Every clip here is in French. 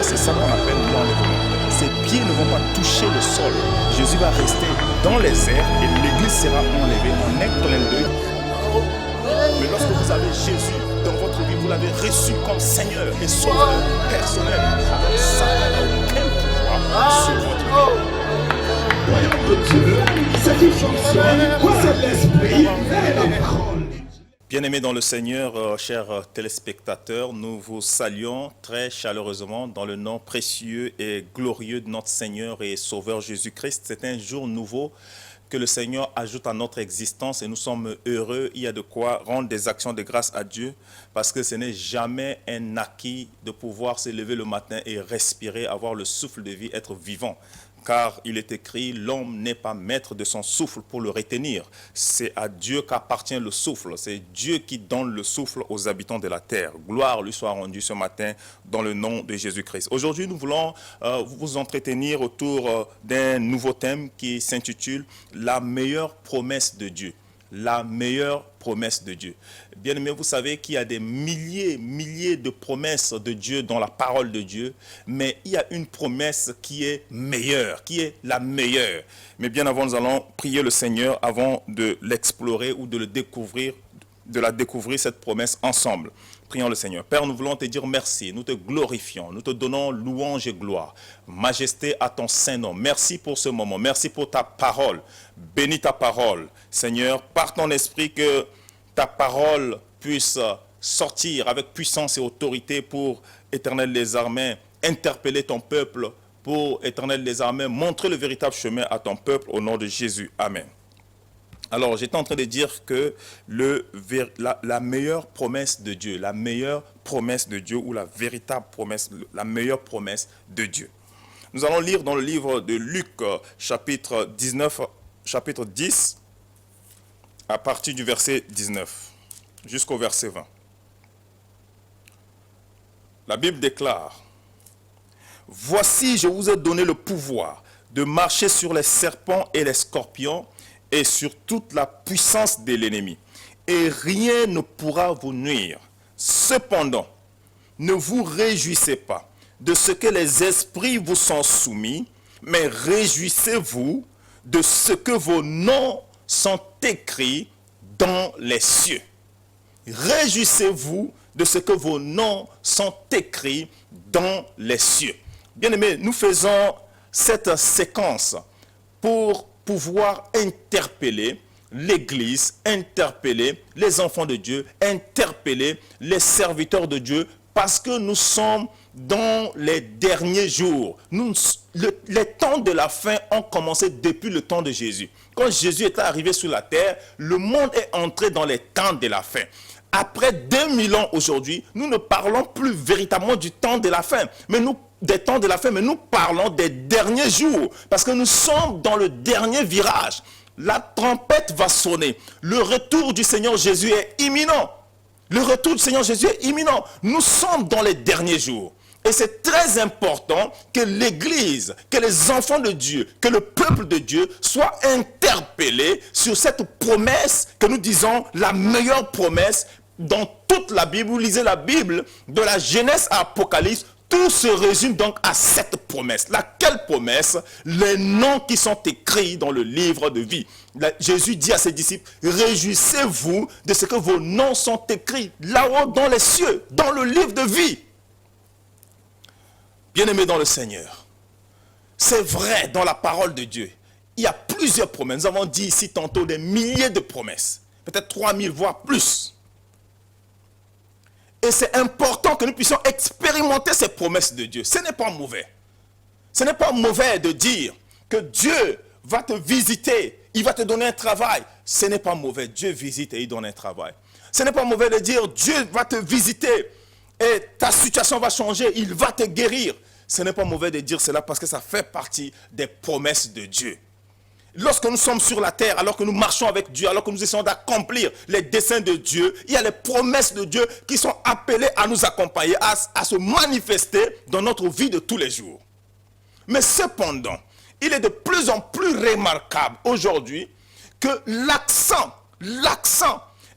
c'est ça qu'on appelle l'enlèvement. Ses pieds ne vont pas toucher le sol. Jésus va rester dans les airs et l'église sera enlevée en Actes 2. Mais lorsque vous avez Jésus dans votre vie, vous l'avez reçu comme Seigneur et Sauveur personnel. Alors Satan n'a aucun pouvoir sur votre vie. Voyons que Dieu, c'est qui fonctionne, c'est l'esprit et la parole. Bien-aimés dans le Seigneur, chers téléspectateurs, nous vous saluons très chaleureusement dans le nom précieux et glorieux de notre Seigneur et Sauveur Jésus-Christ. C'est un jour nouveau que le Seigneur ajoute à notre existence et nous sommes heureux. Il y a de quoi rendre des actions de grâce à Dieu parce que ce n'est jamais un acquis de pouvoir se lever le matin et respirer, avoir le souffle de vie, être vivant. Car il est écrit, l'homme n'est pas maître de son souffle pour le retenir. C'est à Dieu qu'appartient le souffle. C'est Dieu qui donne le souffle aux habitants de la terre. Gloire lui soit rendue ce matin dans le nom de Jésus-Christ. Aujourd'hui, nous voulons vous entretenir autour d'un nouveau thème qui s'intitule « La meilleure promesse de Dieu ». La meilleure promesse de Dieu. Bien aimé, vous savez qu'il y a des milliers de promesses de Dieu dans la parole de Dieu, mais il y a une promesse qui est meilleure, qui est la meilleure. Mais bien avant, nous allons prier le Seigneur avant de l'explorer ou de le découvrir, de la découvrir cette promesse ensemble. Prions le Seigneur. Père, nous voulons te dire merci, nous te glorifions, nous te donnons louange et gloire. Majesté à ton saint nom. Merci pour ce moment, merci pour ta parole. Bénis ta parole, Seigneur, par ton esprit que ta parole puisse sortir avec puissance et autorité pour, Éternel des armées, interpeller ton peuple, pour, Éternel des armées, montrer le véritable chemin à ton peuple au nom de Jésus. Amen. Alors, j'étais en train de dire que la meilleure promesse de Dieu, la meilleure promesse de Dieu ou la véritable promesse, la meilleure promesse de Dieu. Nous allons lire dans le livre de Luc, chapitre 10, à partir du verset 19, jusqu'au verset 20. La Bible déclare, « Voici, je vous ai donné le pouvoir de marcher sur les serpents et les scorpions, et sur toute la puissance de l'ennemi. Et rien ne pourra vous nuire. Cependant, ne vous réjouissez pas de ce que les esprits vous sont soumis, mais réjouissez-vous de ce que vos noms sont écrits dans les cieux. » Réjouissez-vous de ce que vos noms sont écrits dans les cieux. Bien-aimés, nous faisons cette séquence pour pouvoir interpeller l'Église, interpeller les enfants de Dieu, interpeller les serviteurs de Dieu, parce que nous sommes dans les derniers jours. Les temps de la fin ont commencé depuis le temps de Jésus. Quand Jésus est arrivé sur la terre, le monde est entré dans les temps de la fin. Après 2000 ans aujourd'hui, nous ne parlons plus véritablement du temps de la fin, mais des temps de la fin, mais nous parlons des derniers jours, parce que nous sommes dans le dernier virage. La trompette va sonner. Le retour du Seigneur Jésus est imminent. Le retour du Seigneur Jésus est imminent. Nous sommes dans les derniers jours. Et c'est très important que l'Église, que les enfants de Dieu, que le peuple de Dieu soient interpellés sur cette promesse que nous disons la meilleure promesse dans toute la Bible. Vous lisez la Bible de la Genèse à Apocalypse. Tout se résume donc à cette promesse. Laquelle promesse? Les noms qui sont écrits dans le livre de vie. Jésus dit à ses disciples, réjouissez-vous de ce que vos noms sont écrits là-haut dans les cieux, dans le livre de vie. Bien-aimés dans le Seigneur, c'est vrai dans la parole de Dieu. Il y a plusieurs promesses. Nous avons dit ici tantôt des milliers de promesses. Peut-être 3000 voire plus. Et c'est important que nous puissions expérimenter ces promesses de Dieu. Ce n'est pas mauvais. Ce n'est pas mauvais de dire que Dieu va te visiter, il va te donner un travail. Ce n'est pas mauvais. Dieu visite et il donne un travail. Ce n'est pas mauvais de dire Dieu va te visiter et ta situation va changer, il va te guérir. Ce n'est pas mauvais de dire cela parce que ça fait partie des promesses de Dieu. Lorsque nous sommes sur la terre, alors que nous marchons avec Dieu, alors que nous essayons d'accomplir les desseins de Dieu, il y a les promesses de Dieu qui sont appelées à nous accompagner, à se manifester dans notre vie de tous les jours. Mais cependant, il est de plus en plus remarquable aujourd'hui que l'accent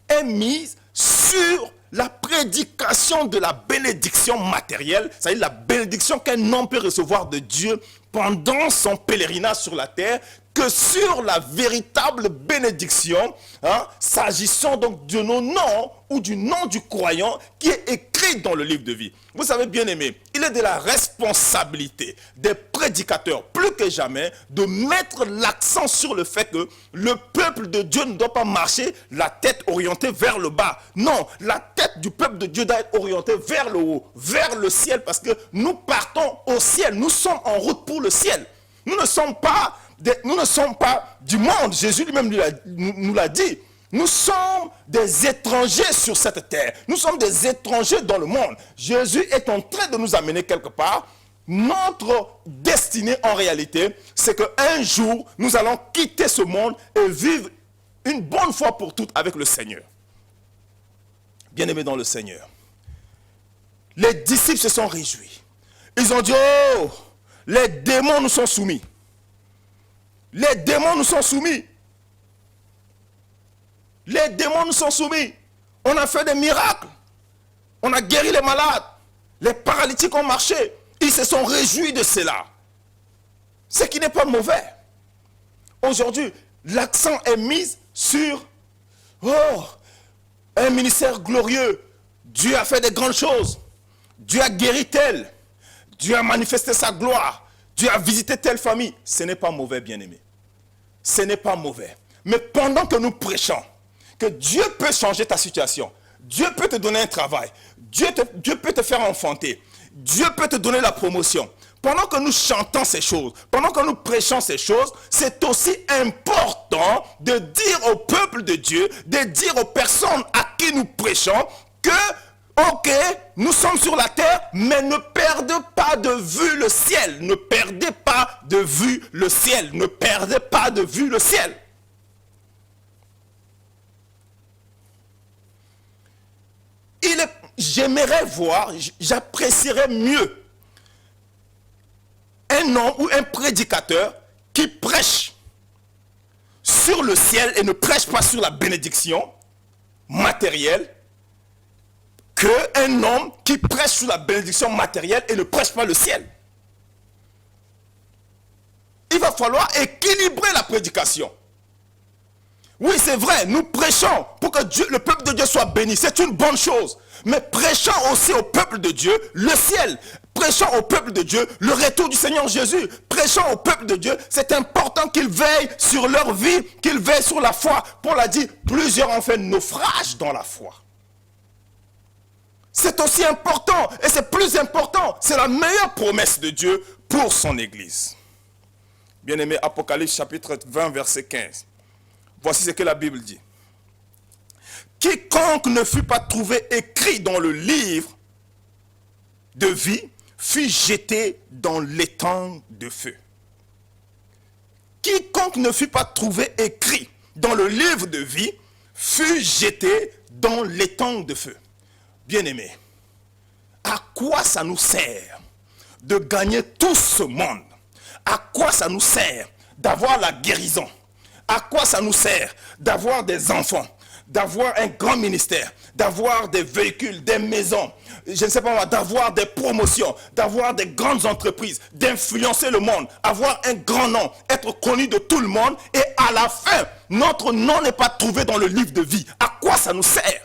est mis sur la prédication de la bénédiction matérielle, c'est-à-dire la bénédiction qu'un homme peut recevoir de Dieu pendant son pèlerinage sur la terre, que sur la véritable bénédiction, s'agissant donc de nos noms ou du nom du croyant qui est écrit dans le livre de vie. Vous savez, bien aimé, il est de la responsabilité des prédicateurs, plus que jamais, de mettre l'accent sur le fait que le peuple de Dieu ne doit pas marcher la tête orientée vers le bas. Non, la tête du peuple de Dieu doit être orientée vers le haut, vers le ciel, parce que nous partons au ciel, nous sommes en route pour le ciel. Nous ne sommes pas du monde. Jésus lui-même nous l'a dit. Nous sommes des étrangers sur cette terre. Nous sommes des étrangers dans le monde. Jésus est en train de nous amener quelque part. Notre destinée en réalité, c'est qu'un jour, nous allons quitter ce monde et vivre une bonne fois pour toutes avec le Seigneur. Bien-aimés dans le Seigneur, les disciples se sont réjouis. Ils ont dit, oh, les démons nous sont soumis. Les démons nous sont soumis. Les démons nous sont soumis. On a fait des miracles. On a guéri les malades. Les paralytiques ont marché. Ils se sont réjouis de cela. Ce qui n'est pas mauvais. Aujourd'hui, l'accent est mis sur un ministère glorieux. Dieu a fait des grandes choses. Dieu a guéri tel. Dieu a manifesté sa gloire. Dieu a visité telle famille. Ce n'est pas mauvais, bien-aimé. Ce n'est pas mauvais. Mais pendant que nous prêchons, que Dieu peut changer ta situation, Dieu peut te donner un travail, Dieu peut te faire enfanter, Dieu peut te donner la promotion. Pendant que nous chantons ces choses, pendant que nous prêchons ces choses, c'est aussi important de dire au peuple de Dieu, de dire aux personnes à qui nous prêchons que ok, nous sommes sur la terre, mais ne perdez pas de vue le ciel. Ne perdez pas de vue le ciel. Ne perdez pas de vue le ciel. J'aimerais voir, j'apprécierais mieux un homme ou un prédicateur qui prêche sur le ciel et ne prêche pas sur la bénédiction matérielle, qu'un homme qui prêche sur la bénédiction matérielle et ne prêche pas le ciel. Il va falloir équilibrer la prédication. Oui, c'est vrai, nous prêchons pour que Dieu, le peuple de Dieu soit béni. C'est une bonne chose. Mais prêchons aussi au peuple de Dieu le ciel. Prêchons au peuple de Dieu le retour du Seigneur Jésus. Prêchons au peuple de Dieu. C'est important qu'ils veillent sur leur vie, qu'ils veillent sur la foi. Paul a dit, plusieurs ont fait naufrage dans la foi. C'est aussi important et c'est plus important. C'est la meilleure promesse de Dieu pour son Église. Bien-aimé, Apocalypse chapitre 20, verset 15. Voici ce que la Bible dit. Quiconque ne fut pas trouvé écrit dans le livre de vie fut jeté dans l'étang de feu. Quiconque ne fut pas trouvé écrit dans le livre de vie fut jeté dans l'étang de feu. Bien-aimé, à quoi ça nous sert de gagner tout ce monde? À quoi ça nous sert d'avoir la guérison? À quoi ça nous sert d'avoir des enfants, d'avoir un grand ministère, d'avoir des véhicules, des maisons, je ne sais pas moi, d'avoir des promotions, d'avoir des grandes entreprises, d'influencer le monde, avoir un grand nom, être connu de tout le monde et à la fin, notre nom n'est pas trouvé dans le livre de vie. À quoi ça nous sert?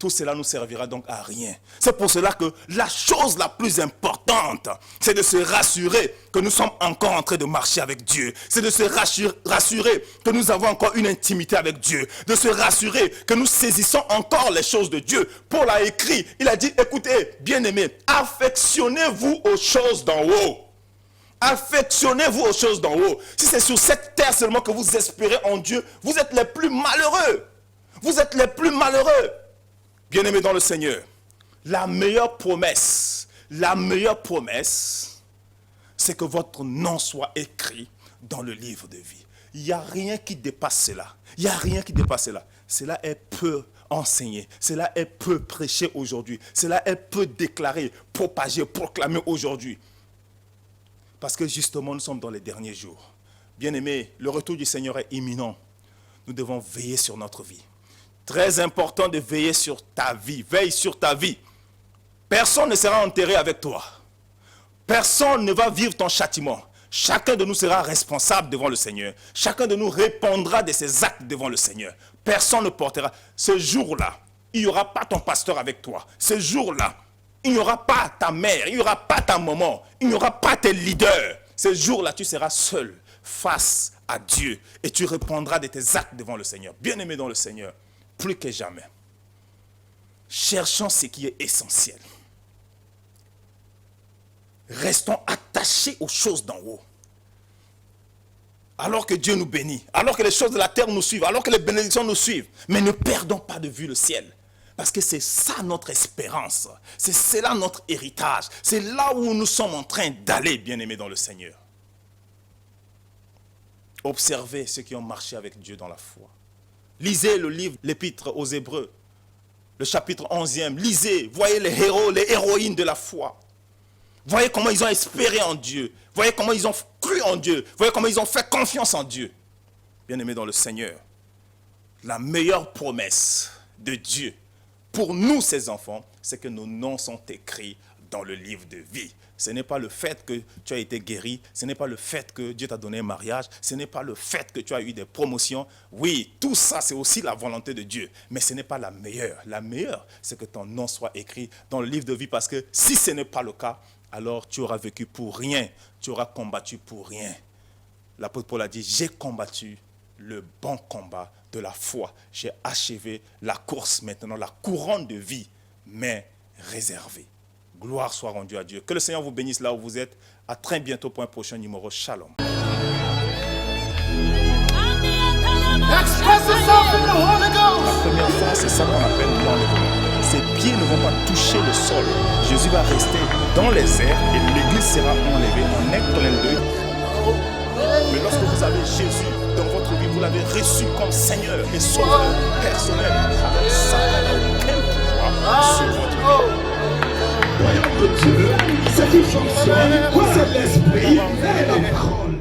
Tout cela nous servira donc à rien. C'est pour cela que la chose la plus importante, c'est de se rassurer que nous sommes encore en train de marcher avec Dieu. C'est de se rassurer que nous avons encore une intimité avec Dieu. De se rassurer que nous saisissons encore les choses de Dieu. Paul a écrit, il a dit, écoutez, bien-aimés, affectionnez-vous aux choses d'en haut. Affectionnez-vous aux choses d'en haut. Si c'est sur cette terre seulement que vous espérez en Dieu, vous êtes les plus malheureux. Vous êtes les plus malheureux. Bien-aimés dans le Seigneur, la meilleure promesse, c'est que votre nom soit écrit dans le livre de vie. Il n'y a rien qui dépasse cela. Il n'y a rien qui dépasse cela. Cela est peu enseigné. Cela est peu prêché aujourd'hui. Cela est peu déclaré, propagé, proclamé aujourd'hui. Parce que justement, nous sommes dans les derniers jours. Bien-aimés, le retour du Seigneur est imminent. Nous devons veiller sur notre vie. Très important de veiller sur ta vie. Veille sur ta vie. Personne ne sera enterré avec toi. Personne ne va vivre ton châtiment. Chacun de nous sera responsable devant le Seigneur. Chacun de nous répondra de ses actes devant le Seigneur. Personne ne portera. Ce jour-là, il n'y aura pas ton pasteur avec toi. Ce jour-là, il n'y aura pas ta mère, il n'y aura pas ta maman, il n'y aura pas tes leaders. Ce jour-là, tu seras seul face à Dieu et tu répondras de tes actes devant le Seigneur. Bien-aimé dans le Seigneur, plus que jamais, cherchons ce qui est essentiel. Restons attachés aux choses d'en haut. Alors que Dieu nous bénit, alors que les choses de la terre nous suivent, alors que les bénédictions nous suivent, mais ne perdons pas de vue le ciel. Parce que c'est ça notre espérance, c'est cela notre héritage, c'est là où nous sommes en train d'aller, bien-aimés dans le Seigneur. Observez ceux qui ont marché avec Dieu dans la foi. Lisez le livre, l'épître aux Hébreux, le chapitre 11e. Lisez, voyez les héros, les héroïnes de la foi. Voyez comment ils ont espéré en Dieu. Voyez comment ils ont cru en Dieu. Voyez comment ils ont fait confiance en Dieu. Bien-aimés dans le Seigneur, la meilleure promesse de Dieu pour nous, ses enfants, c'est que nos noms sont écrits dans le livre de vie. Ce n'est pas le fait que tu as été guéri, ce n'est pas le fait que Dieu t'a donné un mariage, ce n'est pas le fait que tu as eu des promotions. Oui, tout ça, c'est aussi la volonté de Dieu, mais ce n'est pas la meilleure. La meilleure, c'est que ton nom soit écrit dans le livre de vie, parce que si ce n'est pas le cas, alors tu auras vécu pour rien, tu auras combattu pour rien. L'apôtre Paul a dit, j'ai combattu le bon combat de la foi. J'ai achevé la course maintenant, la couronne de vie, mais réservée. Gloire soit rendue à Dieu. Que le Seigneur vous bénisse là où vous êtes. À très bientôt pour un prochain numéro. Shalom. Express yourself in the Holy Ghost. La première fois, c'est ça qu'on appelle l'enlèvement. Ses pieds ne vont pas toucher le sol. Jésus va rester dans les airs et l'église sera enlevée en un clin d'œil. Mais lorsque vous avez Jésus dans votre vie, vous l'avez reçu comme Seigneur et Sauveur personnel. Alors Satan n'a aucun pouvoir sur votre vie. Voyons que Dieu, c'est une chanson, c'est l'esprit et la parole.